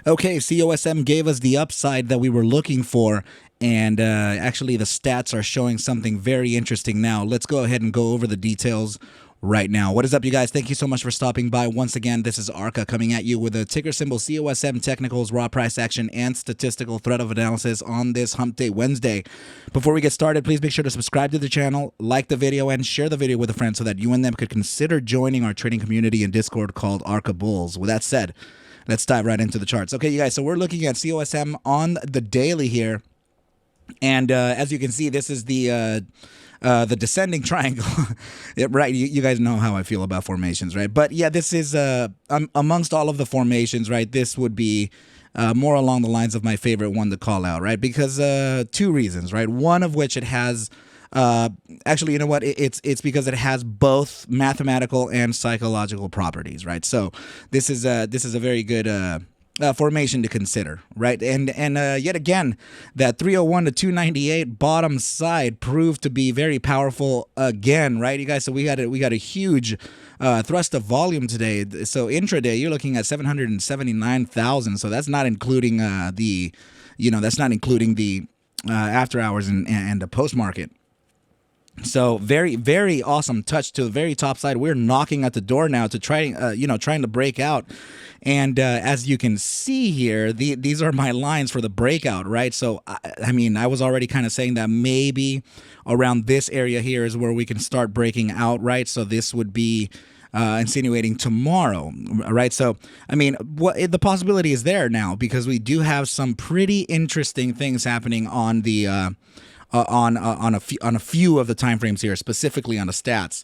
Okay, COSM gave us the upside that we were looking for, and actually the stats are showing something very interesting now. Let's go ahead and go over the details right now. What is up, you guys? Thank you so much for stopping by. Once again, this is ARCa coming at you with a ticker symbol COSM technicals, raw price action, and statistical threat of analysis on this Hump Day Wednesday. Before we get started, please make sure to subscribe to the channel, like the video, and share the video with a friend so that you and them could consider joining our trading community in Discord called ARCa Bulls. With that said, let's dive right into the charts. Okay, you guys, so we're looking at COSM on the daily here. And as you can see, this is the descending triangle. Right, you guys know how I feel about formations, right? But yeah, this is amongst all of the formations, right? This would be more along the lines of my favorite one to call out, right? Because two reasons, right? One of which it has actually, you know what? It's because it has both mathematical and psychological properties, right? So this is a very good formation to consider, right? And yet again, that 301 to 298 bottom side proved to be very powerful again, right, you guys? So we got a huge thrust of volume today. So intraday, you're looking at 779,000. So that's not including the after hours and the post market. So very, very awesome touch to the very top side. We're knocking at the door now to trying to break out. And as you can see here, these are my lines for the breakout, right? So, I mean, I was already kind of saying that maybe around this area here is where we can start breaking out, right? So this would be insinuating tomorrow, right? So, I mean, the possibility is there now because we do have some pretty interesting things happening on the on a few of the time frames here, specifically on the stats.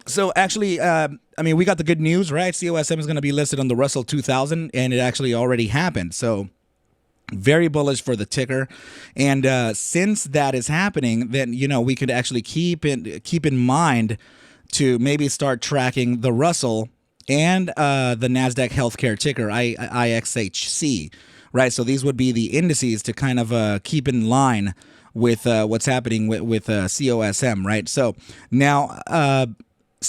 So actually, I mean, we got the good news, right? COSM is going to be listed on the Russell 2000, and it actually already happened. So very bullish for the ticker. And since that is happening, then, you know, we could actually keep in mind to maybe start tracking the Russell and the NASDAQ healthcare ticker, IXHC. Right, so these would be the indices to kind of keep in line with what's happening with COSM, right? So now,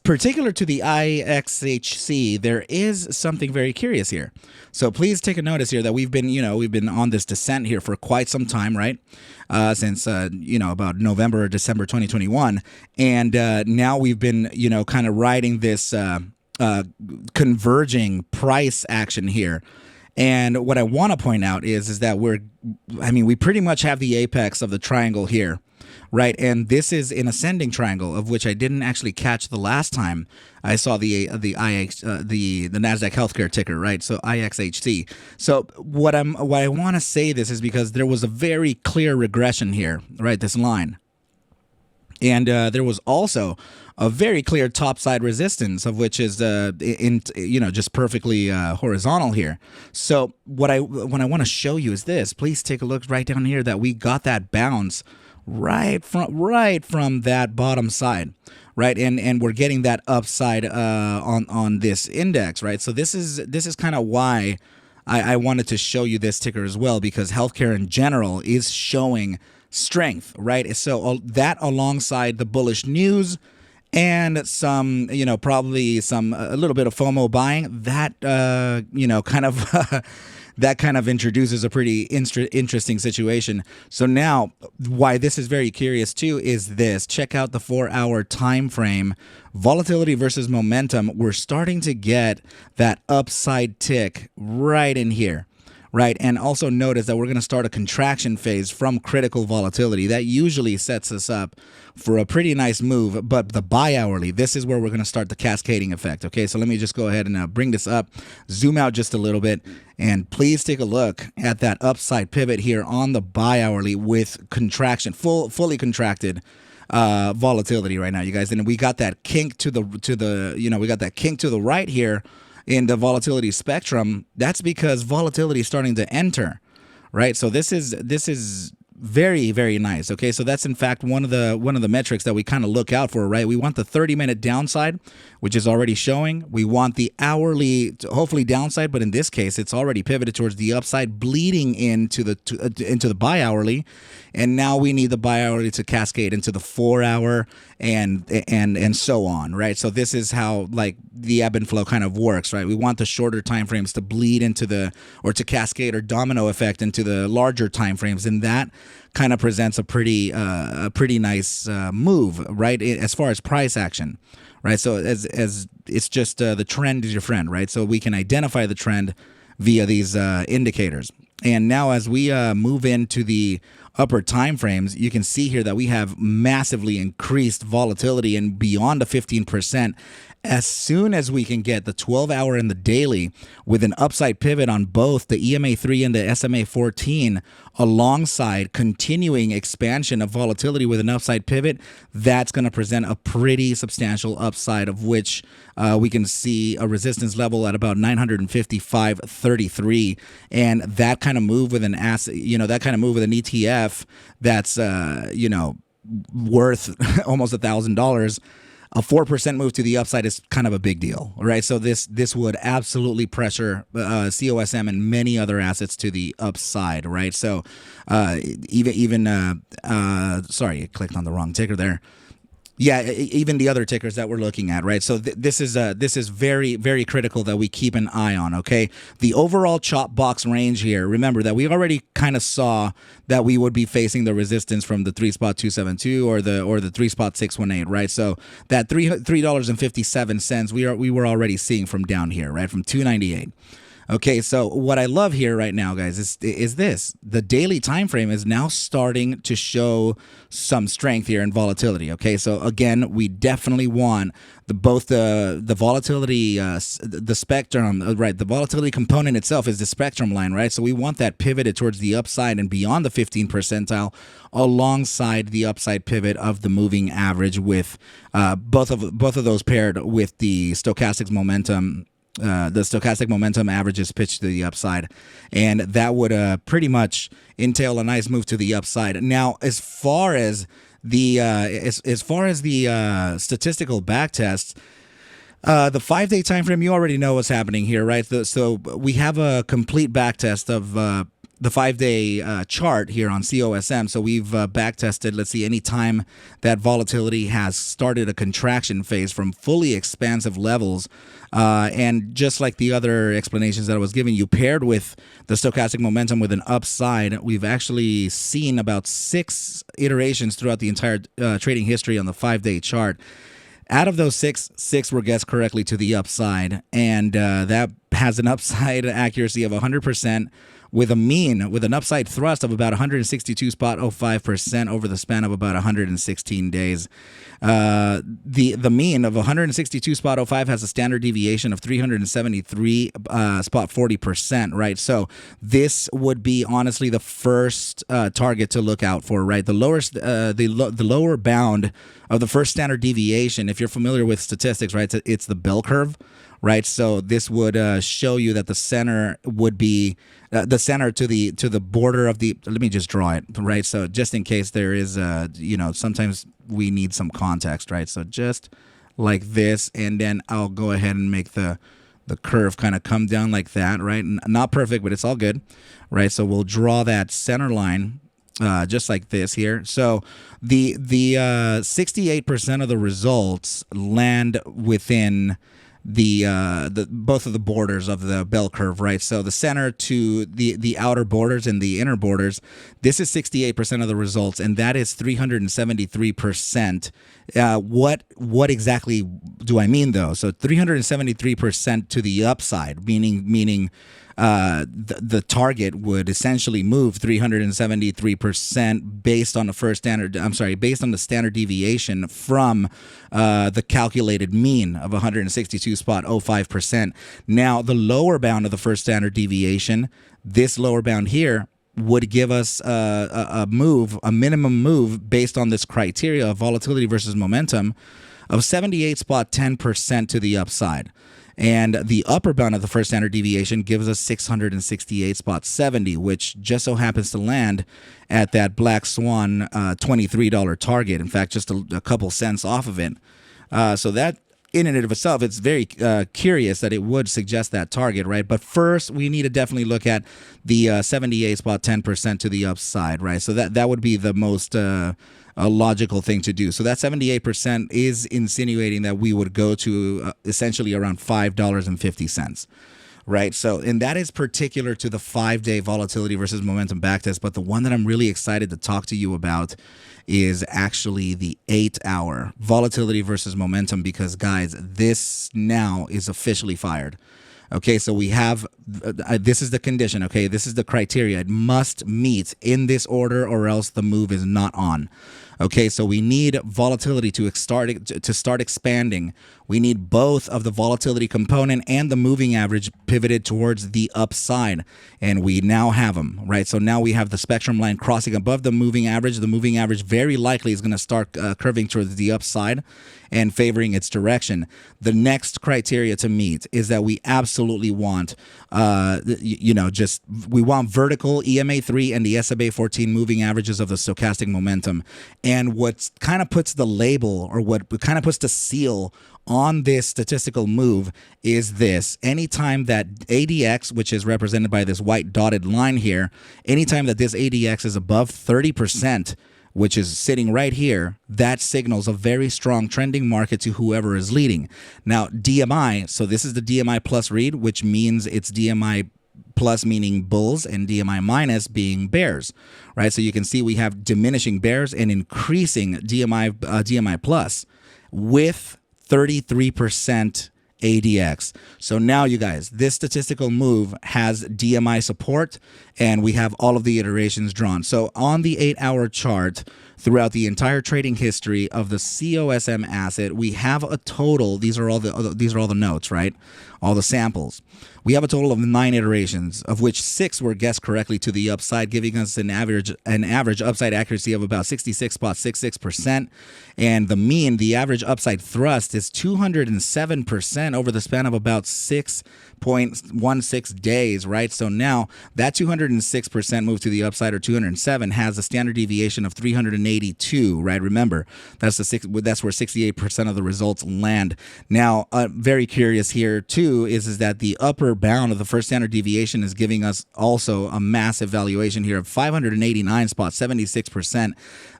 particular to the IXHC, there is something very curious here. So please take a notice here that we've been on this descent here for quite some time, right? Since about November or December 2021, and now we've been kind of riding this converging price action here. And what I want to point out is that we pretty much have the apex of the triangle here, right? And this is an ascending triangle, of which I didn't actually catch the last time I saw the NASDAQ healthcare ticker, right? So IXHC. So what I want to say this is because there was a very clear regression here, right? This line. And there was also a very clear topside resistance, of which is just perfectly horizontal here. So what I want to show you is this. Please take a look right down here that we got that bounce right from that bottom side, right? And we're getting that upside on this index, right? So this is kind of why I wanted to show you this ticker as well, because healthcare in general is showing strength, right? So that alongside the bullish news and some, probably a little bit of FOMO buying, that kind of introduces a pretty interesting situation. So now, why this is very curious too is this. Check out the 4-hour time frame. Volatility versus momentum. We're starting to get that upside tick right in here. Right, and also notice that we're going to start a contraction phase from critical volatility. That usually sets us up for a pretty nice move, but the bi-hourly, this is where we're going to start the cascading effect. Okay, so let me just go ahead and bring this up, zoom out just a little bit, and please take a look at that upside pivot here on the bi-hourly with contraction, fully contracted volatility right now, you guys. And we got that kink to the we got that kink to the right here in the volatility spectrum. That's because volatility is starting to enter, right? So this is very, very nice. Okay, so that's in fact one of the metrics that we kind of look out for, right? We want the 30-minute downside, which is already showing. We want the hourly, hopefully downside, but in this case, it's already pivoted towards the upside, bleeding into the buy hourly, and now we need the buy hourly to cascade into the 4-hour and so on, right? So this is how like the ebb and flow kind of works, right? We want the shorter time frames to bleed into or to cascade or domino effect into the larger time frames, and that kind of presents a pretty nice move, right? As far as price action, right? So as it's just the trend is your friend, right? So we can identify the trend via these indicators. And now as we move into the upper time frames, you can see here that we have massively increased volatility and beyond the 15%. As soon as we can get the 12-hour and the daily with an upside pivot on both the EMA3 and the SMA14 alongside continuing expansion of volatility with an upside pivot, that's going to present a pretty substantial upside, of which we can see a resistance level at about 955.33. And that kind of move with an asset, that kind of move with an ETF that's, worth almost $1,000. A 4% move to the upside is kind of a big deal, right? So this would absolutely pressure COSM and many other assets to the upside, right? So sorry, I clicked on the wrong ticker there. Yeah, even the other tickers that we're looking at, right? So this is very, very critical that we keep an eye on, okay? The overall chop box range here, remember that we already kind of saw that we would be facing the resistance from the 3-spot 272 or the 3-spot 618, right? So that $3.57 we were already seeing from down here, right? From 298. Okay, so what I love here right now, guys, is this. The daily time frame is now starting to show some strength here in volatility. Okay, so again, we definitely want both the volatility, the spectrum, right? The volatility component itself is the spectrum line, right? So we want that pivoted towards the upside and beyond the 15 percentile, alongside the upside pivot of the moving average, with both of those paired with the stochastic momentum. The stochastic momentum averages pitched to the upside, and that would pretty much entail a nice move to the upside. Now, as far as the statistical backtest, the 5-day time frame, you already know what's happening here, right? So we have a complete backtest of the 5-day chart here on COSM. So we've backtested, let's see, any time that volatility has started a contraction phase from fully expansive levels. And just like the other explanations that I was giving you, paired with the stochastic momentum with an upside, we've actually seen about 6 iterations throughout the entire trading history on the 5-day chart. Out of those six were guessed correctly to the upside, and that has an upside accuracy of 100%. With an upside thrust of about 162.05% over the span of about 116 days. The mean of 162.05 has a standard deviation of 373.40%, right? So this would be honestly the first target to look out for, right? The lower bound of the first standard deviation, if you're familiar with statistics, right, it's the bell curve. Right, so this would show you that the center would be the center to the border of the. Let me just draw it, right? So just in case there is, sometimes we need some context, right? So just like this, and then I'll go ahead and make the curve kind of come down like that, right? Not perfect, but it's all good, right? So we'll draw that center line. Just like this here. So the 68% of the results land within the both of the borders of the bell curve, right? So the center to the outer borders and the inner borders, this is 68% of the results, and that is 373%. What exactly do I mean though? So 373% to the upside, meaning the target would essentially move 373% based on the based on the standard deviation from the calculated mean of 162.05%. Now, the lower bound of the first standard deviation, this lower bound here, would give us a minimum move based on this criteria of volatility versus momentum of 78.10% to the upside. And the upper bound of the first standard deviation gives us 668.70, which just so happens to land at that Black Swan $23 target. In fact, just a couple cents off of it. So that in and of itself, it's very curious that it would suggest that target, right? But first, we need to definitely look at the 78 spot 10% to the upside, right? So that would be the most a logical thing to do. So that 78% is insinuating that we would go to essentially around $5.50. Right. So, and that is particular to the 5-day volatility versus momentum backtest. But the one that I'm really excited to talk to you about is actually the 8-hour volatility versus momentum, because guys, this now is officially fired. Okay, so we have, this is the condition, okay? This is the criteria. It must meet in this order or else the move is not on. Okay, so we need volatility to start expanding. We need both of the volatility component and the moving average pivoted towards the upside, and we now have them, right? So now we have the spectrum line crossing above the moving average. The moving average very likely is going to start curving towards the upside and favoring its direction. The next criteria to meet is that we absolutely want, we want vertical EMA3 and the SMA 14 moving averages of the stochastic momentum. And what kind of puts the label, or what kind of puts the seal on this statistical move is this: anytime that ADX, which is represented by this white dotted line here, anytime that this ADX is above 30%, which is sitting right here, that signals a very strong trending market to whoever is leading. Now, DMI, so this is the DMI plus read, which means it's DMI plus meaning bulls and DMI minus being bears, right? So you can see we have diminishing bears and increasing DMI plus with 33% ADX. So now, you guys, this statistical move has DMI support, and we have all of the iterations drawn. So on the 8-hour chart, throughout the entire trading history of the COSM asset, we have a total. These are all the notes, right? All the samples. We have a total of 9 iterations, of which 6 were guessed correctly to the upside, giving us an average upside accuracy of about 66.66%. And the average upside thrust is 207% over the span of about 6.16 days, right? So now that 206% move to the upside, or 207, has a standard deviation of 382, right? Remember, that's where 68% of the results land. Now, very curious here too is that the upper bound of the first standard deviation is giving us also a massive valuation here of 589.76%.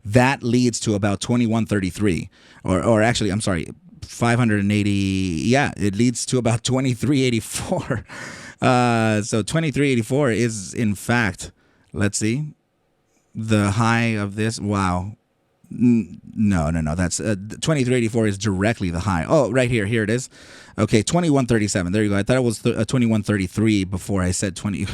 That leads to about 2133, or actually, I'm sorry, 580. Yeah, it leads to about 2384. So 2384 is in fact, let's see, the high of this. Wow. No. That's 2384 is directly the high. Oh, right here. Here it is. Okay, 2137. There you go. I thought it was 2133 before I said 20.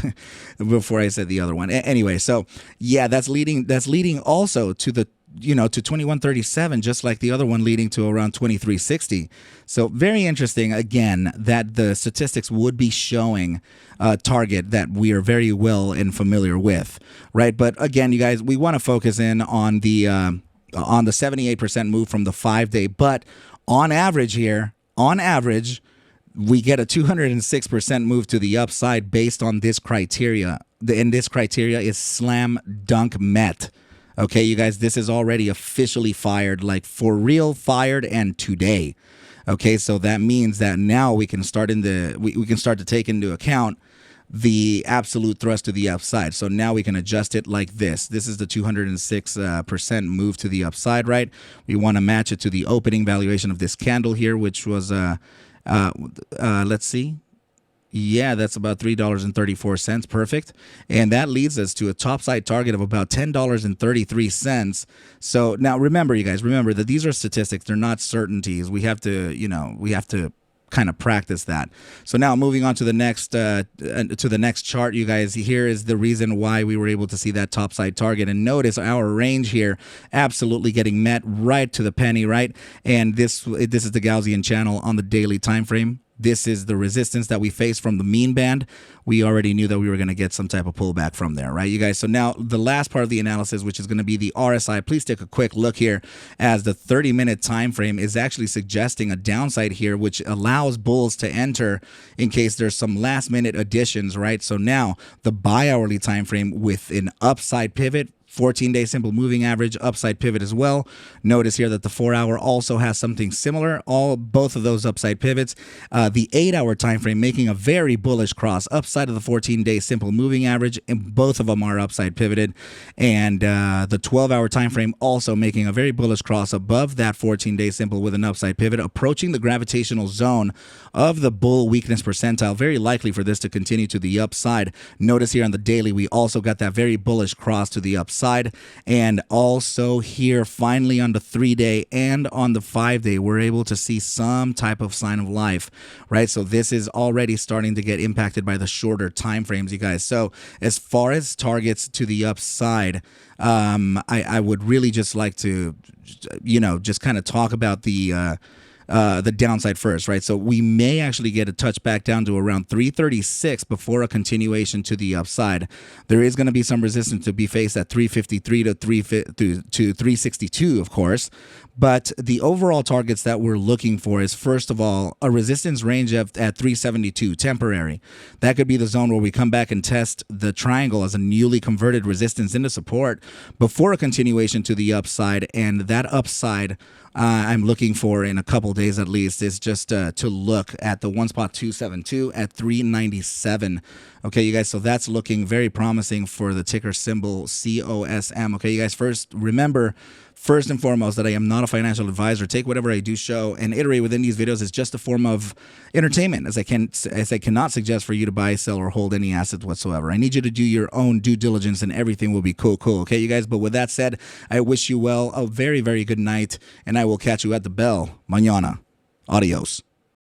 Before I said the other one. Anyway, so yeah, that's leading also to the to 2137, just like the other one, leading to around 2360. So very interesting, again, that the statistics would be showing a target that we are very well and familiar with, right? But again, you guys, we want to focus in on the 78% move from the 5-day. But on average here, we get a 206% move to the upside based on this criteria. And this criteria is slam dunk met. Okay, you guys, this is already officially fired, like for real fired, and today. Okay, so that means that now we can start we can start to take into account the absolute thrust to the upside. So now we can adjust it like this. This is the 206% move to the upside, right? We want to match it to the opening valuation of this candle here, which was let's see. Yeah, that's about $3.34. Perfect. And that leads us to a topside target of about $10.33. So now remember, you guys, remember that these are statistics. They're not certainties. We have to kind of practice that. So now moving on to the next chart, you guys, here is the reason why we were able to see that topside target. And notice our range here absolutely getting met right to the penny, right? And this is the Gaussian channel on the daily time frame. this is the resistance that we face from the mean band. We already knew that we were going to get some type of pullback from there, right, you guys? So now the last part of the analysis, which is going to be the RSI, please take a quick look here, as the 30-minute time frame is actually suggesting a downside here, which allows bulls to enter in case there's some last-minute additions, right? So now the bi-hourly time frame with an upside pivot, 14-day simple moving average, upside pivot as well. Notice here that the 4-hour also has something similar, both of those upside pivots. The 8-hour time frame making a very bullish cross upside of the 14-day simple moving average, and both of them are upside pivoted. And the 12-hour time frame also making a very bullish cross above that 14-day simple with an upside pivot, approaching the gravitational zone of the bull weakness percentile. Very likely for this to continue to the upside. Notice here on the daily, we also got that very bullish cross to the upside. And also here, finally on the 3-day and on the 5-day, we're able to see some type of sign of life, right? So this is already starting to get impacted by the shorter time frames, you guys. So as far as targets to the upside, I would really just like to, just kind of talk about the downside first, right? So we may actually get a touch back down to around 336 before a continuation to the upside. There is going to be some resistance to be faced at 353 to 362, of course. But the overall targets that we're looking for is, first of all, a resistance range at 372, temporary. That could be the zone where we come back and test the triangle as a newly converted resistance into support before a continuation to the upside. And that upside I'm looking for in a couple days at least is just to look at the 1.272 at 397. Okay, you guys, so that's looking very promising for the ticker symbol COSM. Okay, you guys, first and foremost, that I am not a financial advisor. Take whatever I do show and iterate within these videos as just a form of entertainment, as I cannot suggest for you to buy, sell, or hold any assets whatsoever. I need you to do your own due diligence, and everything will be cool. Okay, you guys. But with that said, I wish you well, a very, very good night, and I will catch you at the bell mañana. Adios.